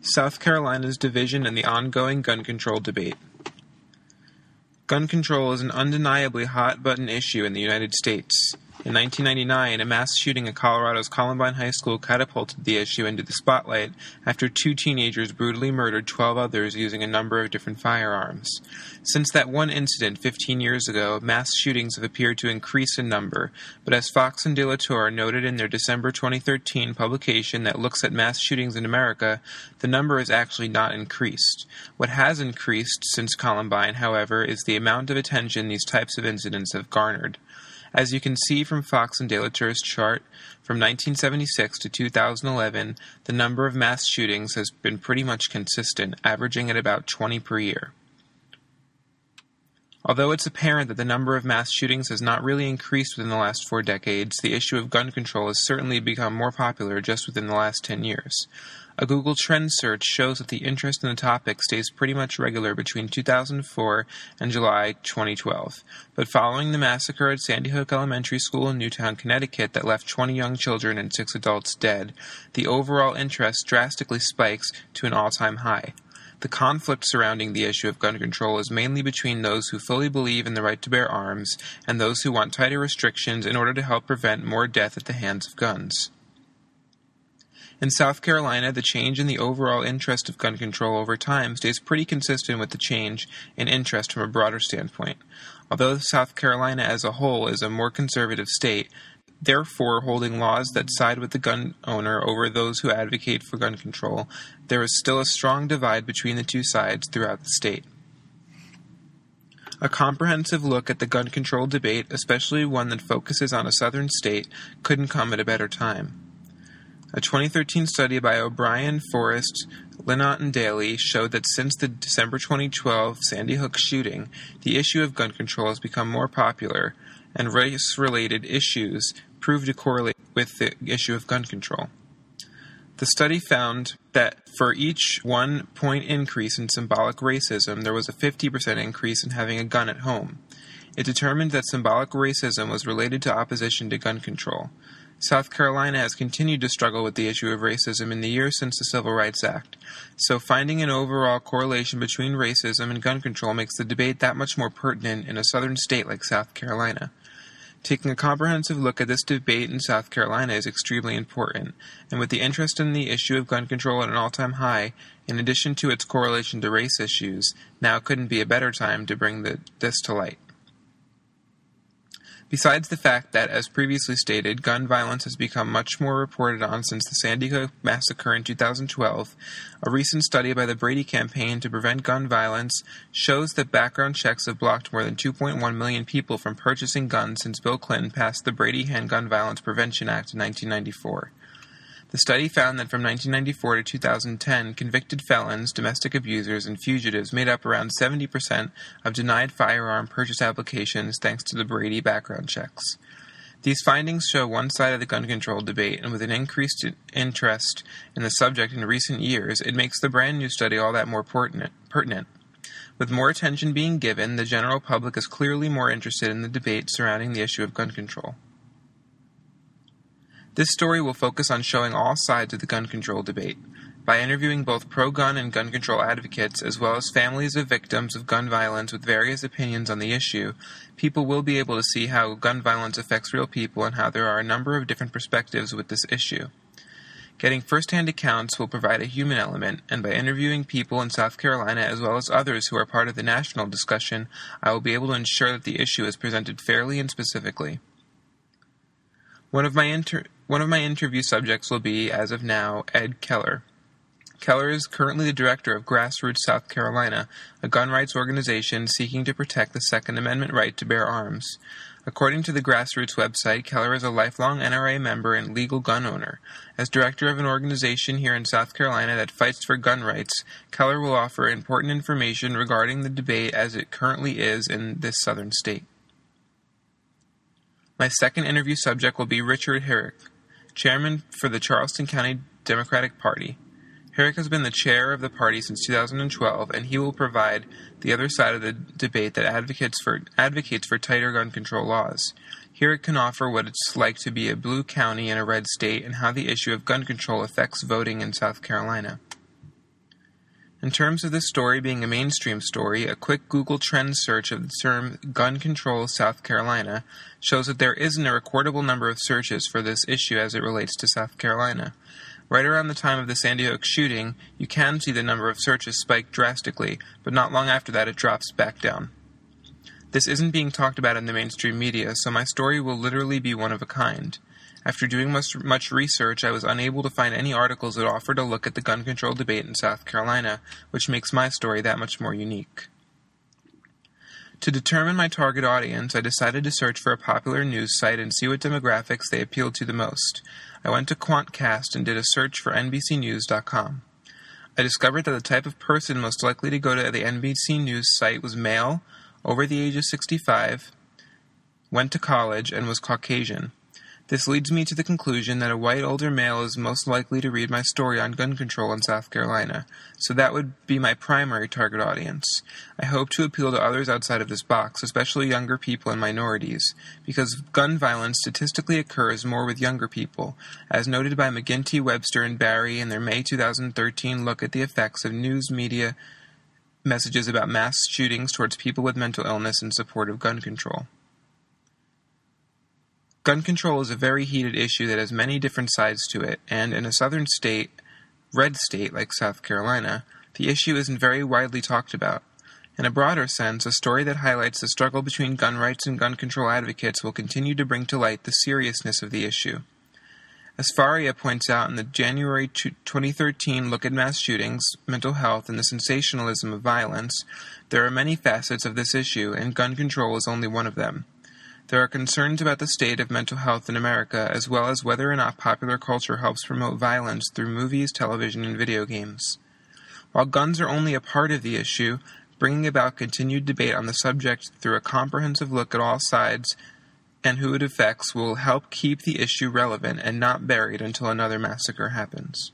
South Carolina's division and the ongoing gun control debate. Gun control is an undeniably hot-button issue in the United States. In 1999, a mass shooting at Colorado's Columbine High School catapulted the issue into the spotlight after 2 teenagers brutally murdered 12 others using a number of different firearms. Since that one incident 15 years ago, mass shootings have appeared to increase in number, but as Fox and De La Torre noted in their December 2013 publication that looks at mass shootings in America, the number has actually not increased. What has increased since Columbine, however, is the amount of attention these types of incidents have garnered. As you can see from Fox and De La Torre's chart, from 1976 to 2011, the number of mass shootings has been pretty much consistent, averaging at about 20 per year. Although it's apparent that the number of mass shootings has not really increased within the last 4 decades, the issue of gun control has certainly become more popular just within the last 10 years. A Google Trends search shows that the interest in the topic stays pretty much regular between 2004 and July 2012. But following the massacre at Sandy Hook Elementary School in Newtown, Connecticut that left 20 young children and 6 adults dead, the overall interest drastically spikes to an all-time high. The conflict surrounding the issue of gun control is mainly between those who fully believe in the right to bear arms and those who want tighter restrictions in order to help prevent more death at the hands of guns. In South Carolina, the change in the overall interest of gun control over time stays pretty consistent with the change in interest from a broader standpoint. Although South Carolina as a whole is a more conservative state, therefore holding laws that side with the gun owner over those who advocate for gun control, there is still a strong divide between the two sides throughout the state. A comprehensive look at the gun control debate, especially one that focuses on a southern state, couldn't come at a better time. A 2013 study by O'Brien, Forrest, Linnott, and Daly showed that since the December 2012 Sandy Hook shooting, the issue of gun control has become more popular, and race-related issues proved to correlate with the issue of gun control. The study found that for each 1-point increase in symbolic racism, there was a 50% increase in having a gun at home. It determined that symbolic racism was related to opposition to gun control. South Carolina has continued to struggle with the issue of racism in the years since the Civil Rights Act, so finding an overall correlation between racism and gun control makes the debate that much more pertinent in a southern state like South Carolina. Taking a comprehensive look at this debate in South Carolina is extremely important, and with the interest in the issue of gun control at an all-time high, in addition to its correlation to race issues, now couldn't be a better time to bring this to light. Besides the fact that, as previously stated, gun violence has become much more reported on since the Sandy Hook massacre in 2012, a recent study by the Brady Campaign to Prevent Gun Violence shows that background checks have blocked more than 2.1 million people from purchasing guns since Bill Clinton passed the Brady Handgun Violence Prevention Act in 1994. The study found that from 1994 to 2010, convicted felons, domestic abusers, and fugitives made up around 70% of denied firearm purchase applications thanks to the Brady background checks. These findings show one side of the gun control debate, and with an increased interest in the subject in recent years, it makes the brand new study all that more pertinent. With more attention being given, the general public is clearly more interested in the debate surrounding the issue of gun control. This story will focus on showing all sides of the gun control debate. By interviewing both pro-gun and gun control advocates, as well as families of victims of gun violence with various opinions on the issue, people will be able to see how gun violence affects real people and how there are a number of different perspectives with this issue. Getting first-hand accounts will provide a human element, and by interviewing people in South Carolina as well as others who are part of the national discussion, I will be able to ensure that the issue is presented fairly and specifically. One of my interview subjects will be, as of now, Ed Keller. Keller is currently the director of Grassroots South Carolina, a gun rights organization seeking to protect the Second Amendment right to bear arms. According to the Grassroots website, Keller is a lifelong NRA member and legal gun owner. As director of an organization here in South Carolina that fights for gun rights, Keller will offer important information regarding the debate as it currently is in this southern state. My second interview subject will be Richard Herrick, chairman for the Charleston County Democratic Party. Herrick has been the chair of the party since 2012, and he will provide the other side of the debate that advocates for tighter gun control laws. Herrick can offer what it's like to be a blue county in a red state and how the issue of gun control affects voting in South Carolina. In terms of this story being a mainstream story, a quick Google Trends search of the term gun control South Carolina shows that there isn't a recordable number of searches for this issue as it relates to South Carolina. Right around the time of the Sandy Hook shooting, you can see the number of searches spike drastically, but not long after that it drops back down. This isn't being talked about in the mainstream media, so my story will literally be one of a kind. After doing much research, I was unable to find any articles that offered a look at the gun control debate in South Carolina, which makes my story that much more unique. To determine my target audience, I decided to search for a popular news site and see what demographics they appealed to the most. I went to Quantcast and did a search for NBCnews.com. I discovered that the type of person most likely to go to the NBC News site was male, over the age of 65, went to college, and was Caucasian. This leads me to the conclusion that a white older male is most likely to read my story on gun control in South Carolina, so that would be my primary target audience. I hope to appeal to others outside of this box, especially younger people and minorities, because gun violence statistically occurs more with younger people, as noted by McGinty, Webster, and Barry in their May 2013 look at the effects of news media messages about mass shootings towards people with mental illness in support of gun control. Gun control is a very heated issue that has many different sides to it, and in a southern state, red state like South Carolina, the issue isn't very widely talked about. In a broader sense, a story that highlights the struggle between gun rights and gun control advocates will continue to bring to light the seriousness of the issue. As Faria points out in the January 2013 look at mass shootings, mental health, and the sensationalism of violence, there are many facets of this issue, and gun control is only one of them. There are concerns about the state of mental health in America, as well as whether or not popular culture helps promote violence through movies, television, and video games. While guns are only a part of the issue, bringing about continued debate on the subject through a comprehensive look at all sides and who it affects will help keep the issue relevant and not buried until another massacre happens.